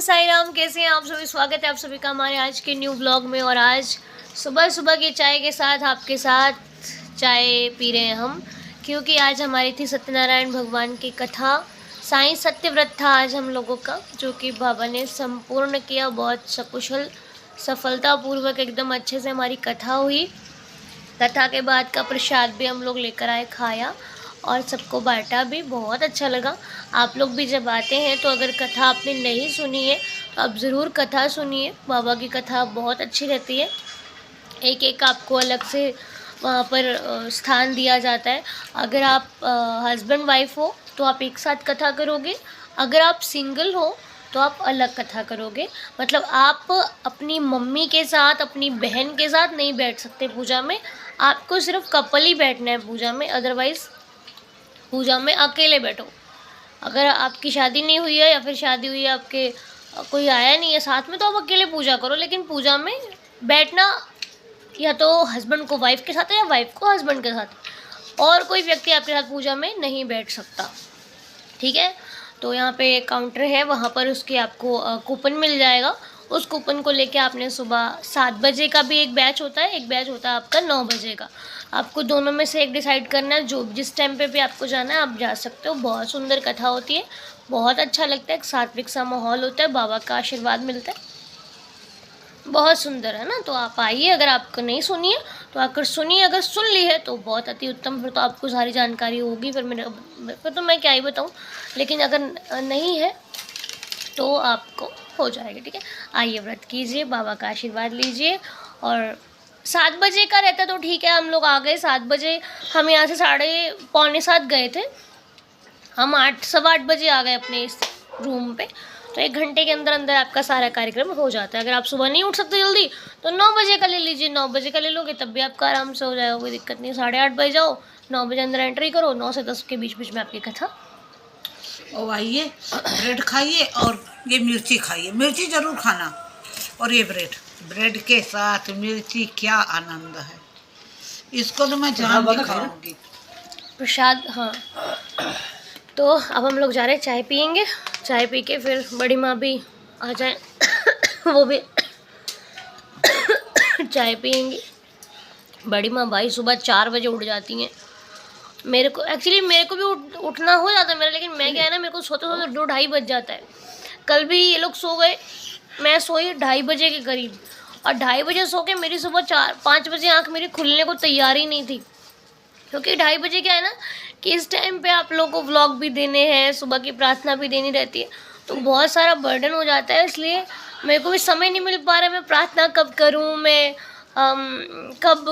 साई राम। कैसे हैं आप सभी? स्वागत है आप सभी का हमारे आज के न्यू ब्लॉग में। और आज सुबह सुबह की चाय के साथ आपके साथ चाय पी रहे हैं हम, क्योंकि आज हमारी थी सत्यनारायण भगवान की कथा। साईं सत्यव्रत था आज हम लोगों का, जो कि बाबा ने संपूर्ण किया। बहुत सकुशल सफलतापूर्वक एकदम अच्छे से हमारी कथा हुई। कथा के बाद का प्रसाद भी हम लोग लेकर आए, खाया और सबको बांटा भी। बहुत अच्छा लगा। आप लोग भी जब आते हैं तो अगर कथा आपने नहीं सुनी है तो आप ज़रूर कथा सुनिए। बाबा की कथा बहुत अच्छी रहती है। एक एक आपको अलग से वहाँ पर स्थान दिया जाता है। अगर आप हस्बैंड वाइफ हो तो आप एक साथ कथा करोगे, अगर आप सिंगल हो तो आप अलग कथा करोगे। मतलब आप अपनी मम्मी के साथ, अपनी बहन के साथ नहीं बैठ सकते पूजा में। आपको सिर्फ कपल ही बैठना है पूजा में, अदरवाइज़ पूजा में अकेले बैठो। अगर आपकी शादी नहीं हुई है या फिर शादी हुई है, आपके कोई आया नहीं है साथ में, तो आप अकेले पूजा करो। लेकिन पूजा में बैठना या तो हस्बैंड को वाइफ के साथ है या वाइफ को हस्बैंड के साथ, और कोई व्यक्ति आपके साथ पूजा में नहीं बैठ सकता। ठीक है। तो यहाँ पे काउंटर है, वहाँ पर उसके आपको कूपन मिल जाएगा। उस कूपन को लेके आपने सुबह 7 बजे का भी एक बैच होता है, एक बैच होता है आपका 9 बजे का। आपको दोनों में से एक डिसाइड करना है। जो जिस टाइम पे भी आपको जाना है आप जा सकते हो। बहुत सुंदर कथा होती है, बहुत अच्छा लगता है। एक सात्विक सा माहौल होता है, बाबा का आशीर्वाद मिलता है, बहुत सुंदर है ना। तो आप आइए। अगर आपको नहीं सुनी है तो आकर सुनिए, अगर सुन ली है तो बहुत अति उत्तम, फिर तो आपको सारी जानकारी होगी। फिर तो मैं क्या ही बताऊँ। लेकिन अगर नहीं है तो आपको हो जाएगा। ठीक है। आइए, व्रत कीजिए, बाबा का आशीर्वाद लीजिए। और 7 बजे का रहता तो ठीक है, हम लोग आ गए 7 बजे। हम यहाँ से 6:45 गए थे। हम 8 सवा 8 बजे आ गए अपने इस रूम पे। तो 1 घंटे के अंदर अंदर आपका सारा कार्यक्रम हो जाता है। अगर आप सुबह नहीं उठ सकते जल्दी तो 9 बजे का ले लीजिए। 9 बजे का ले लोगे तब भी आपका आराम से हो जाएगा, कोई दिक्कत नहीं। 8:30 बजे जाओ, 9 बजे अंदर एंट्री करो, 9 से 10 के बीच बीच में आपकी कथा। और आइए, ब्रेड खाइए और ये मिर्ची खाइए, मिर्ची जरूर खाना। और ये ब्रेड के साथ मिर्ची, क्या आनंद है। इसको तो मैं जान के खाऊंगी। प्रसाद। हाँ, तो अब हम लोग जा रहे हैं, चाय पियेंगे। चाय पी के फिर बड़ी माँ भी आ जाए वो भी चाय पियेंगी। बड़ी माँ भाई सुबह 4 बजे उठ जाती हैं। मेरे को भी उठना हो जाता है मेरा, लेकिन मैं क्या है ना, मेरे को सोते सोते 2-2:30 बज जाता है। कल भी ये लोग सो गए, मैं सोई 2:30 बजे के करीब, और 2:30 बजे सो के मेरी सुबह 4-5 बजे आँख मेरी खुलने को तैयार ही नहीं थी। क्योंकि 2:30 बजे क्या है ना कि इस टाइम पे आप लोगों को व्लॉग भी देने हैं, सुबह की प्रार्थना भी देनी रहती है, तो बहुत सारा बर्डन हो जाता है। इसलिए मेरे को भी समय नहीं मिल पा रहा है। मैं प्रार्थना कब करूँ, मैं कब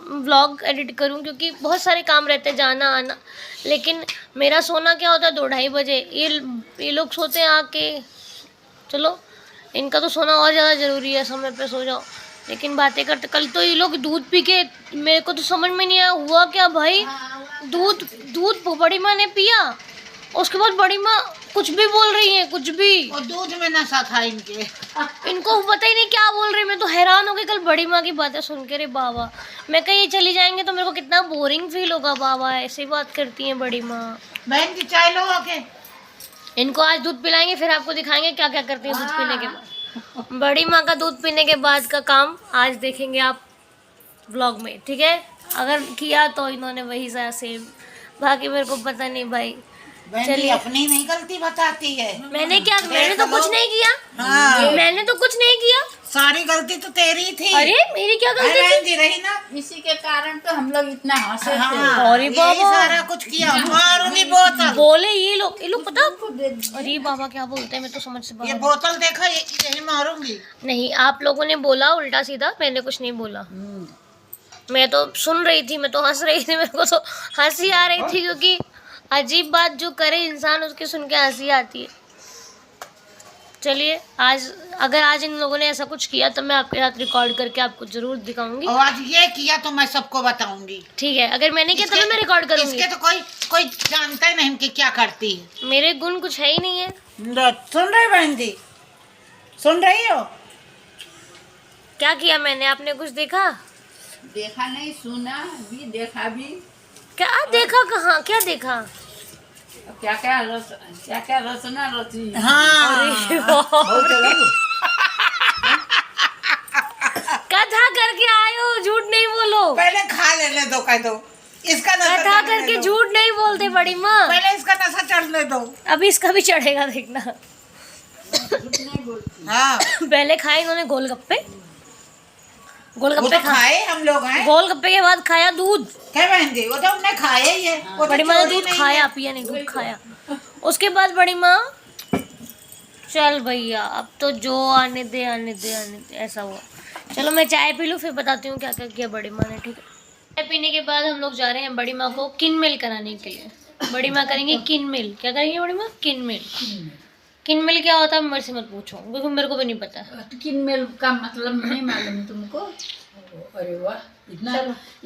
व्लॉग एडिट करूँ, क्योंकि बहुत सारे काम रहते हैं, जाना आना। लेकिन मेरा सोना क्या होता है 2-2:30 बजे। ये लोग सोते हैं आके, चलो इनका तो सोना और ज़्यादा ज़रूरी है, समय पे सो जाओ। लेकिन बातें करते, कल तो ये लोग दूध पी के, मेरे को तो समझ में नहीं आया हुआ क्या भाई। दूध बड़ी माँ ने पिया, उसके बाद बड़ी माँ कुछ भी बोल रही है, कुछ भी। और दूध में नशा था इनको पता ही नहीं क्या बोल रही। मैं तो हैरान हो गई कल बड़ी माँ की बातें सुन के। रे बाबा, मैं कहीं चली जाएंगे तो मेरे को कितना बोरिंग फील होगा। बाबा ऐसी बात करती हैं बड़ी माँ। बहन की चाय लो आके। इनको आज दूध पिलाएंगे, फिर आपको दिखाएंगे क्या क्या करती है दूध पीने के बाद। बड़ी माँ का दूध पीने के बाद का काम आज देखेंगे आप व्लॉग में। ठीक है। अगर किया तो इन्होंने वही सा सेम, बाकी मेरे को पता नहीं भाई। चलिए, अपनी नहीं गलती बताती है। मैंने क्या, मैंने तो कुछ नहीं किया। हाँ। मैंने तो कुछ नहीं किया। सारी गलती तो तेरी थी। अरे मेरी क्या गलती थी? जी रही ना, इसी के कारण तो हम लोग इतना हंसे थे। हाँ, अरे बाबा, सारा कुछ किया। मारूंगी बोतल। बोले ये लोग पता। अरे बाबा क्या बोलते हैं, मैं तो समझ से बाहर। ये बोतल देखा, यही मारूंगी। नहीं, आप लोगों ने बोला उल्टा सीधा, मैंने कुछ नहीं बोला। मैं तो सुन रही थी, मैं तो हंस रही थी। मेरे को तो हंसी आ रही थी, क्योंकि अजीब बात जो करे इंसान उसके सुन के हंसी आती है। चलिए, अगर आज इन लोगों ने ऐसा कुछ किया तो मैं आपके साथ रिकॉर्ड करके आपको जरूर दिखाऊंगी। और आज ये किया तो मैं सबको बताऊंगी। ठीक है। अगर मैंने किया तो मैं रिकॉर्ड करूंगी। इसके तो कोई जानता ही नहीं कि क्या करती है। मेरे गुण कुछ है ही नहीं है। सुन रही बहन जी, सुन रही हो? क्या किया मैंने? आपने कुछ देखा? देखा नहीं, सुना भी, देखा भी। क्या देखा? कहाँ क्या देखा? क्या क्या रचना रची। हाँ। अरे बहुत चला लो। कथा करके आए हो, झूठ नहीं बोलो। पहले खा लेने दो, कह दो इसका नशा कथा चढ़ने करके दो। झूठ नहीं बोलते बड़ी माँ। पहले इसका नशा चढ़ने दो। अभी इसका भी चढ़ेगा, देखना। हाँ पहले खाए इन्होंने गोलगप्पे। वो गोलगप्पे तो खाए हम लोग हैं। गोलगप्पे के बाद खाया दूध। क्या बहन जी, वो तो हमने खाया ही है। वो तो बड़ी माँ ने चोरी दूध नहीं खाया, है। पिया नहीं, दूध खाया। उसके बाद बड़ी माँ, चल भैया अब तो जो आने दे आने दे आने दे, ऐसा हुआ। चलो मैं चाय पी लूँ, फिर बताती हूँ क्या क्या किया बड़ी माँ ने, ठीक है। चाय पीने के बाद हम लोग जा रहे हैं बड़ी माँ को किनमिल कराने के लिए। बड़ी माँ करेंगे किनमिल। क्या करेंगे बड़ी माँ? किनमिल। किनमिल क्या होता है मेरे से मत पूछो, क्योंकि मेरे को भी नहीं पता है। किनमेल का मतलब नहीं मालूम तुमको? अरे वाह,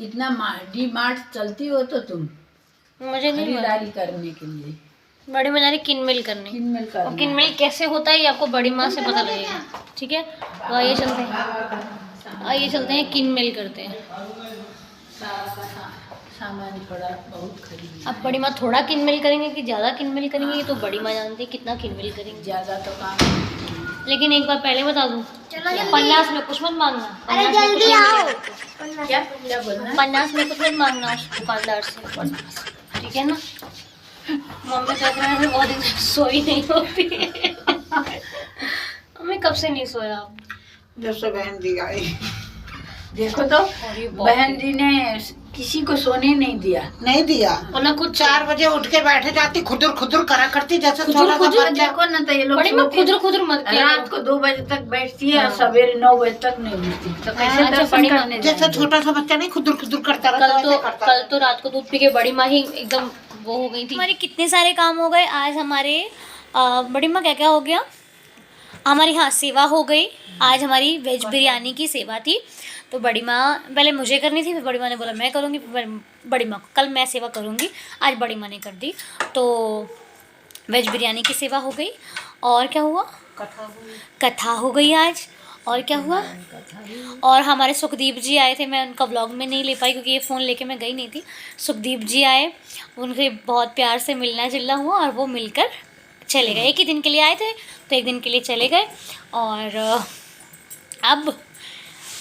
इतना डी मार्ट चलती हो तो तुम मुझे नहीं मालूम। खरीदारी करने के लिए बड़ी माँ जा रही किनमिल करने। किनमेल और करना। किनमिल कैसे होता है ये आपको बड़ी माँ से पता लगेगा, ठीक है। तो आइए चलते हैं, आइए चलते हैं, किनमिल करते हैं। सामान थोड़ा बहुत खरीद। अब बड़ी माँ थोड़ा किनमिल करेंगे कि ज़्यादा किनमिल करेंगे, ये तो बड़ी माँ जानती है कितना किनमिल करेंगे। ज़्यादा तो काम। लेकिन एक बार पहले बता दूँ, 50 में कुछ मत मांगना। अरे जल्दी आओ। क्या क्या बोलना? 50 में कुछ मत मांगना उस दुकानदार से, ठीक है ना। मम्मी देख रहे हैं बहुत दिन से सोई नहीं होती है। मम्मी कब से नहीं सोया आप? जब से बहन जी आई। देखो तो बहन जी ने किसी को सोने नहीं दिया। नहीं दिया। और कुछ 4 बजे उठ के बैठे जाती, खुदुर खुदुर करा करती जैसे खुदुर थोड़ा सा खुदुर बच्चा। देखो ना तो ये लोग बड़ी माँ सोती- खुदर खुदर मत किया रात को 2 बजे तक बैठती है और सवेरे 9 बजे तक नहीं उठती, तो कैसे अच्छा, दर्शन बड़ी माँ करने जैसे जाएंगे? छोटा सा बच्चा नहीं खुदुर खुदुर करता रहता, वैसे करता कल तो रात को दूध पी के बड़ी माँ ही एकदम वो हो गई थी। हमारे कितने सारे काम हो गए आज हमारे। बड़ी माँ क्या क्या हो गया हमारी? हाँ, सेवा हो गई। आज हमारी वेज बिरयानी की सेवा थी। तो बड़ी माँ पहले मुझे करनी थी, फिर बड़ी माँ ने बोला मैं करूँगी, फिर बड़ी माँ को कल मैं सेवा करूँगी, आज बड़ी माँ ने कर दी। तो वेज बिरयानी की सेवा हो गई। और क्या हुआ? कथा हो गई आज। और क्या हुआ? और हमारे सुखदीप जी आए थे, मैं उनका व्लॉग में नहीं ले पाई क्योंकि ये फ़ोन लेके मैं गई नहीं थी। सुखदीप जी आए, उनके बहुत प्यार से मिलना जुलना हुआ और वो मिलकर चले गए। एक ही दिन के लिए आए थे तो एक दिन के लिए चले गए। और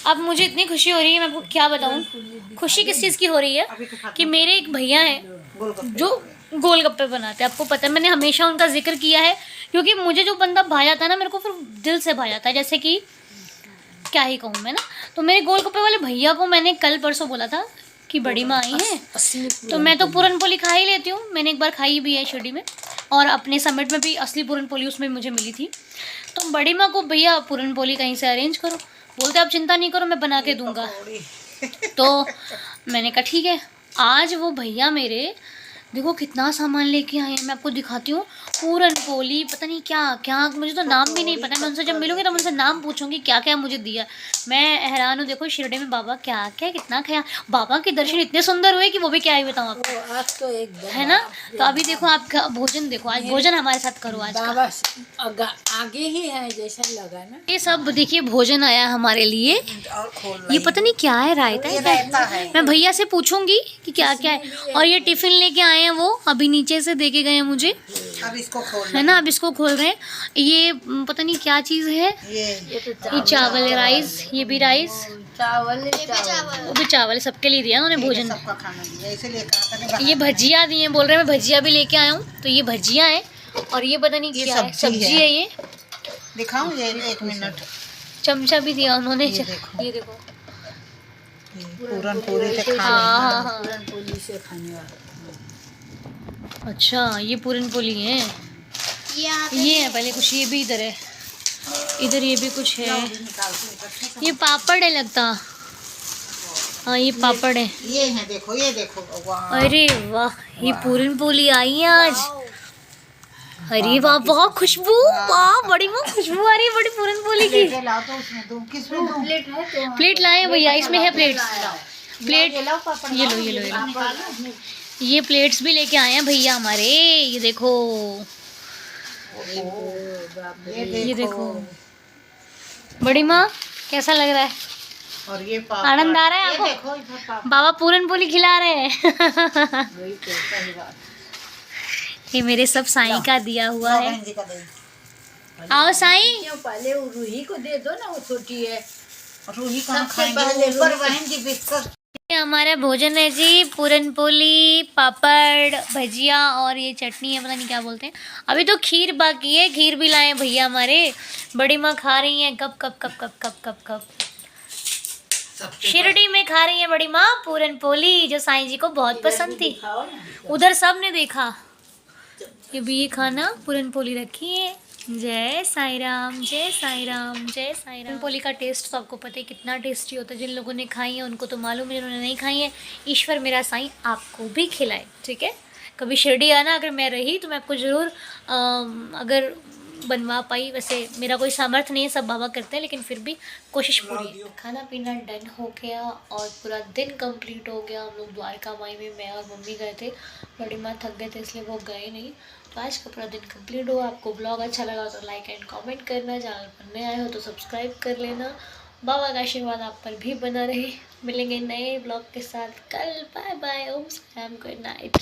अब मुझे इतनी खुशी हो रही है, मैं आपको क्या बताऊं। खुशी किस चीज़ की हो रही है कि मेरे एक भैया हैं जो गोलगप्पे बनाते हैं। आपको पता है मैंने हमेशा उनका जिक्र किया है, क्योंकि मुझे जो बंदा भा जाता है ना, मेरे को फिर दिल से भा जाता है। जैसे कि क्या ही कहूँ मैं ना। तो मेरे गोलगप्पे वाले भैया को मैंने कल परसों बोला था कि बड़ी माँ आई है, तो मैं तो पूरन पोली खा ही लेती हूँ। मैंने एक बार खाई भी है शिरडी में, और अपने समिट में भी असली पूरन पोली उसमें मुझे मिली थी। तो बड़ी माँ को भैया पूरन पोली कहीं से अरेंज करो, बोलते आप चिंता नहीं करो मैं बना के दूंगा। तो मैंने कहा ठीक है। आज वो भैया मेरे देखो कितना सामान लेके आए हैं, मैं आपको दिखाती हूँ। पूरन पोली, पता नहीं क्या क्या, मुझे तो नाम भी नहीं पता। मैं उनसे जब मिलूंगी तो उनसे नाम पूछूंगी क्या क्या मुझे दिया। मैं हैरान हूँ। देखो शिरडी में बाबा क्या क्या कितना खाया। बाबा के दर्शन इतने सुंदर हुए कि वो भी क्या ही बताऊँ आपको, आज तो एकदम है ना। तो अभी देखो आपका भोजन देखो, आज भोजन हमारे साथ करो आज का। बाबा आगे ही है जैसा लगा ना। ये सब देखिए भोजन आया हमारे लिए। और खोल ये पता नहीं क्या है, रायता है क्या? रायता है। मैं भैया से पूछूंगी कि क्या क्या है। और ये टिफिन लेके आए हैं, वो अभी नीचे से देके गए हैं मुझे, अब इसको खोल है ना। अब इसको खोल रहे हैं। ये पता नहीं क्या चीज़ है। ये चावल है, राइस, ये भी राइस, चावल वो भी चावल, सबके लिए दिया उन्होंने भोजन। सबका खाना दिया, इसीलिए कहा था ये भजिया दिए, बोल रहे हैं मैं भजिया भी लेके आया हूँ। तो ये भजिया है और ये पता नहीं ये क्या है, सब्जी सब्जी है। है। ये दिखाऊं, ये 1 मिनट। चमचा भी दिया उन्होंने। ये देखो। ये देखो, पूरन पूरी से खाना। हाँ हाँ हाँ। पूरन पोली से खाने वाला। अच्छा, ये पूरन पोली है। ये है पहले कुछ, ये भी इधर है, इधर ये भी कुछ है। ये पापड़ है लगता। हाँ ये पापड़ है। ये है, देखो ये देखो। वाह, अरे वाह, ये पूरन पोली आई है आज। अरे वाह, बहुत खुशबू, वाह बड़ी वाह खुशबू आ रही है बड़ी पूरन पोली की। प्लेटें लाओ तो उसमें दूं, किसमें दूं? प्लेट है तो प्लेट लाए हैं भैया, इसमें है प्लेट। प्लेट ये लाओ पापड़, ये लो, ये लो, ये लो। ये प्लेट्स भी लेके आए हैं भैया हमारे। ये देखो, ये देखो। बड़ी माँ कैसा लग रहा है? और ये पापड़। आनंद आ रहा है ये आपको? देखो इधर पापड़। बाबा पूरन पोली खिला रहे हैं। वही तो सही बात। ये मेरे सब साईं का दिया हुआ है। बहन जी का दे। आओ साईं। क्यों पहले वो रूही को दे दो ना, वो छोटी है। रूही कहाँ सबसे खाएंगे, पहले ऊपर रूही- बहन जी बिस्तर। ये हमारा भोजन है जी, पूरन पोली, पापड़, भजिया और ये चटनी है, पता नहीं क्या बोलते हैं। अभी तो खीर बाकी है, खीर भी लाए भैया हमारे। बड़ी माँ खा रही हैं कब कब कब कब कब कब कब सबसे शिरडी में खा रही है बड़ी माँ पूरन पोली, जो साईं जी को बहुत पसंद थी। खाओ ना। उधर सब ने देखा। ये भी ये खाना पूरन पोली रखी है। जय साईं राम, जय साईं राम, जय साईं राम। पूरन पोली का टेस्ट तो आपको पता है कितना टेस्टी होता है। जिन लोगों ने खाई है उनको तो मालूम है, जिन्होंने नहीं खाई है ईश्वर मेरा साईं आपको भी खिलाए, ठीक है। कभी शिरडी आना, अगर मैं रही तो मैं आपको ज़रूर अगर बनवा पाई, वैसे मेरा कोई सामर्थ्य नहीं है, सब बाबा करते हैं, लेकिन फिर भी कोशिश पूरी है। खाना पीना डन हो गया और पूरा दिन कंप्लीट हो गया। हम लोग द्वारका माई में मैं और मम्मी गए थे। बड़ी माँ थक गए थे इसलिए वो गए नहीं। तो आज का पूरा दिन कंप्लीट हुआ। आपको ब्लॉग अच्छा लगा तो लाइक एंड कमेंट करना, चैनल पर नए आए हो तो सब्सक्राइब कर लेना। बाबा का आशीर्वाद आप पर भी बना रहे। मिलेंगे नए ब्लॉग के साथ कल। Bye bye, Om Sai, good night.